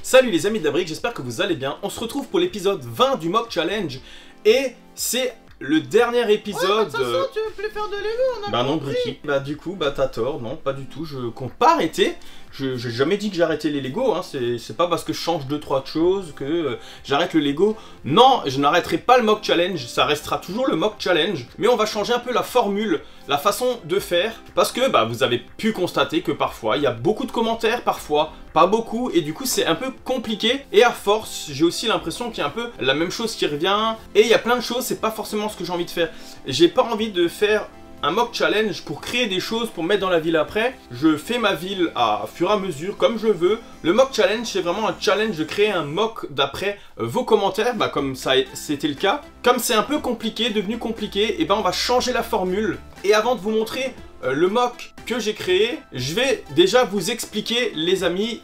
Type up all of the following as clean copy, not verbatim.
Salut les amis de la brique, j'espère que vous allez bien. On se retrouve pour l'épisode 20 du Mock Challenge. Et c'est le dernier épisode... Ouais, tu veux plus faire de Lego, on a Bah non, compris. Bricky. Bah du coup, bah t'as tort, non, pas du tout. Je compte pas arrêter. J'ai jamais dit que j'arrêtais les Lego, hein. C'est pas parce que je change 2-3 choses que j'arrête le Lego. Non, je n'arrêterai pas le Mock Challenge, ça restera toujours le Mock Challenge. Mais on va changer un peu la formule, la façon de faire. Parce que bah, vous avez pu constater que parfois, il y a beaucoup de commentaires, parfois pas beaucoup. Et du coup, c'est un peu compliqué. Et à force, j'ai aussi l'impression qu'il y a un peu la même chose qui revient. Et il y a plein de choses, c'est pas forcément ce que j'ai envie de faire. J'ai pas envie de faire un mock challenge pour créer des choses pour mettre dans la ville après. Je fais ma ville à fur et à mesure comme je veux. Le mock challenge c'est vraiment un challenge de créer un mock d'après vos commentaires, bah, comme ça c'était le cas. Comme c'est un peu compliqué, devenu compliqué, et ben on va changer la formule. Et avant de vous montrer le mock que j'ai créé, je vais déjà vous expliquer les amis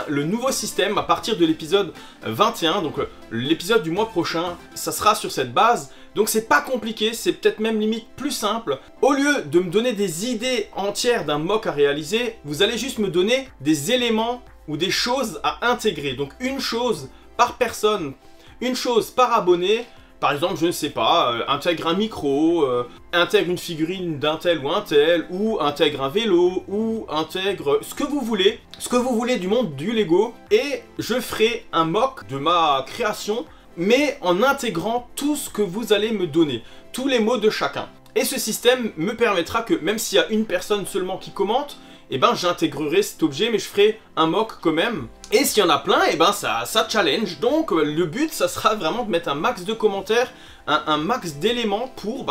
le nouveau système à partir de l'épisode 21, donc l'épisode du mois prochain, ça sera sur cette base. Donc c'est pas compliqué, c'est peut-être même limite plus simple. Au lieu de me donner des idées entières d'un mock à réaliser, vous allez juste me donner des éléments ou des choses à intégrer. Donc une chose par personne, une chose par abonné. Par exemple, je ne sais pas, intègre un micro, intègre une figurine d'un tel ou un tel, ou intègre un vélo, ou intègre ce que vous voulez du monde du Lego. Et je ferai un mock de ma création, mais en intégrant tout ce que vous allez me donner, tous les mots de chacun. Et ce système me permettra que, même s'il y a une personne seulement qui commente, et ben j'intégrerai cet objet, mais je ferai un mock quand même. Et s'il y en a plein, et ben ça challenge. Donc le but, ça sera vraiment de mettre un max de commentaires, un max d'éléments pour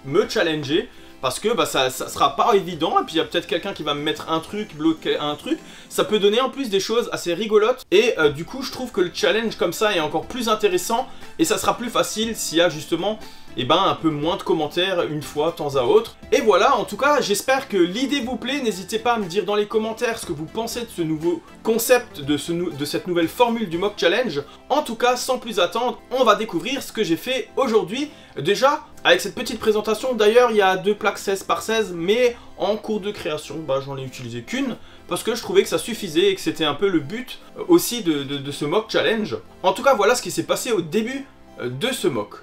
me challenger. Parce que ça sera pas évident, et puis il y a peut-être quelqu'un qui va me mettre un truc, l'autre un truc. Ça peut donner en plus des choses assez rigolotes. Et du coup, je trouve que le challenge comme ça est encore plus intéressant. Et ça sera plus facile s'il y a justement un peu moins de commentaires une fois, de temps à autre. Et voilà, en tout cas, j'espère que l'idée vous plaît. N'hésitez pas à me dire dans les commentaires ce que vous pensez de ce nouveau concept, de cette nouvelle formule du Mock Challenge. En tout cas, sans plus attendre, on va découvrir ce que j'ai fait aujourd'hui. Déjà, avec cette petite présentation, d'ailleurs, il y a 2 plaques 16 par 16, mais en cours de création, j'en ai utilisé qu'une, parce que je trouvais que ça suffisait et que c'était un peu le but aussi de ce Mock Challenge. En tout cas, voilà ce qui s'est passé au début de ce mock.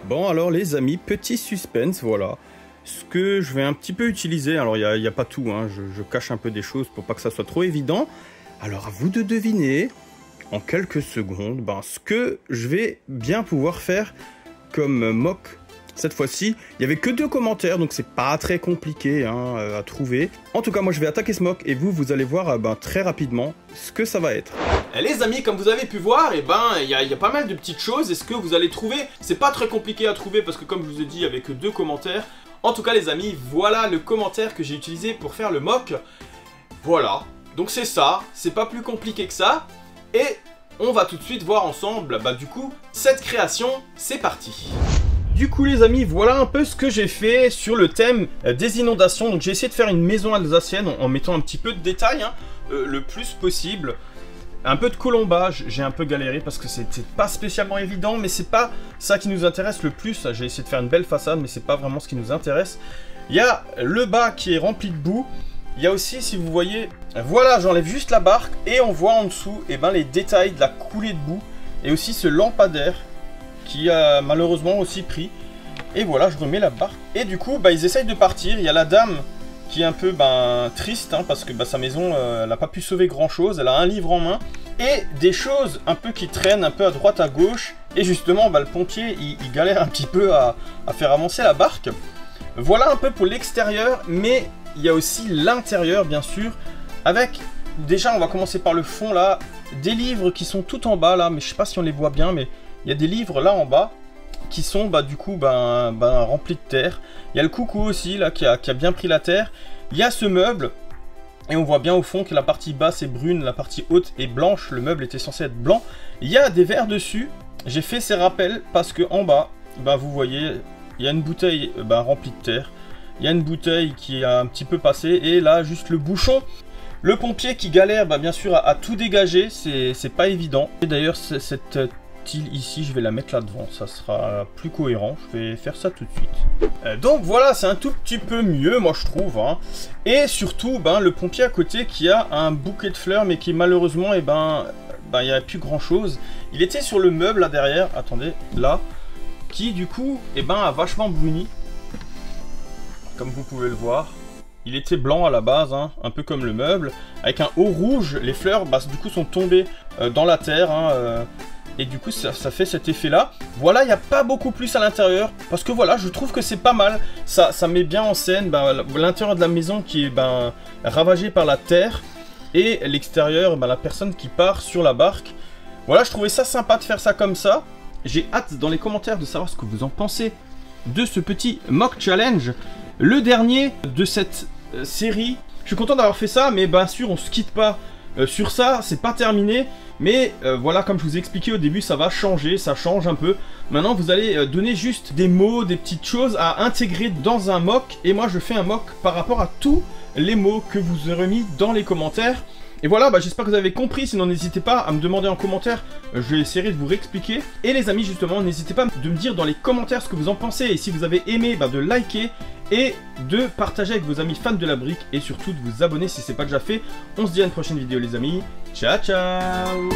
Bon, alors les amis, petit suspense, voilà. Ce que je vais un petit peu utiliser, alors il n'y a pas tout, hein, je cache un peu des choses pour pas que ça soit trop évident. Alors à vous de deviner, en quelques secondes, ce que je vais bien pouvoir faire comme mock. Cette fois-ci, il n'y avait que 2 commentaires, donc c'est pas très compliqué à trouver. En tout cas, moi je vais attaquer ce mock et vous allez voir très rapidement ce que ça va être. Les amis, comme vous avez pu voir, il y a pas mal de petites choses. Et ce que vous allez trouver, c'est pas très compliqué à trouver parce que comme je vous ai dit, il n'y avait que 2 commentaires. En tout cas les amis, voilà le commentaire que j'ai utilisé pour faire le mock. Voilà, donc c'est ça, c'est pas plus compliqué que ça. Et on va tout de suite voir ensemble, du coup, cette création, c'est parti. Du coup les amis, voilà un peu ce que j'ai fait sur le thème des inondations. Donc j'ai essayé de faire une maison alsacienne en mettant un petit peu de détails, le plus possible. Un peu de colombage, j'ai un peu galéré parce que c'était pas spécialement évident, mais c'est pas ça qui nous intéresse le plus. J'ai essayé de faire une belle façade, mais c'est pas vraiment ce qui nous intéresse. Il y a le bas qui est rempli de boue. Il y a aussi, si vous voyez, voilà, j'enlève juste la barque et on voit en dessous les détails de la coulée de boue. Et aussi ce lampadaire qui a malheureusement aussi pris. Et voilà, je remets la barque. Et du coup, ils essayent de partir. Il y a la dame qui est un peu triste, parce que sa maison, elle n'a pas pu sauver grand chose. Elle a un livre en main. Et des choses un peu qui traînent un peu à droite, à gauche. Et justement, le pompier, il galère un petit peu à faire avancer la barque. Voilà un peu pour l'extérieur. Mais il y a aussi l'intérieur, bien sûr. Avec, déjà, on va commencer par le fond, là. Des livres qui sont tout en bas, là. Mais je sais pas si on les voit bien, mais il y a des livres là en bas qui sont du coup remplis de terre. Il y a le coucou aussi là qui a bien pris la terre. Il y a ce meuble et on voit bien au fond que la partie basse est brune, la partie haute est blanche. Le meuble était censé être blanc. Il y a des verres dessus. J'ai fait ces rappels parce que en bas, vous voyez, il y a une bouteille remplie de terre. Il y a une bouteille qui a un petit peu passé et là juste le bouchon. Le pompier qui galère bien sûr à tout dégager, c'est pas évident. Et d'ailleurs cette ici, je vais la mettre là devant, ça sera plus cohérent. Je vais faire ça tout de suite. Donc voilà, c'est un tout petit peu mieux, moi je trouve. Et surtout, le pompier à côté qui a un bouquet de fleurs, mais qui malheureusement bah, il n'y avait plus grand chose. Il était sur le meuble là derrière, attendez, là, qui du coup, eh ben, a vachement bruni. Comme vous pouvez le voir. Il était blanc à la base, hein, un peu comme le meuble, avec un haut rouge. Les fleurs, bah, du coup, sont tombées dans la terre, hein, et du coup, ça fait cet effet-là. Voilà, il n'y a pas beaucoup plus à l'intérieur, parce que voilà, je trouve que c'est pas mal. Ça met bien en scène l'intérieur de la maison qui est ravagé par la terre, et l'extérieur, la personne qui part sur la barque. Voilà, je trouvais ça sympa de faire ça comme ça. J'ai hâte dans les commentaires de savoir ce que vous en pensez de ce petit mock challenge. Le dernier de cette série. Je suis content d'avoir fait ça, mais bien sûr, on se quitte pas sur ça, c'est pas terminé. Mais voilà, comme je vous ai expliqué au début, ça va changer, ça change un peu. Maintenant, vous allez donner juste des mots, des petites choses à intégrer dans un mock. Et moi, je fais un mock par rapport à tous les mots que vous aurez mis dans les commentaires. Et voilà, j'espère que vous avez compris, sinon n'hésitez pas à me demander en commentaire, je vais essayer de vous réexpliquer. Et les amis, justement, n'hésitez pas de me dire dans les commentaires ce que vous en pensez, et si vous avez aimé, de liker, et de partager avec vos amis fans de la brique, et surtout de vous abonner si ce n'est pas déjà fait. On se dit à une prochaine vidéo les amis, ciao ciao.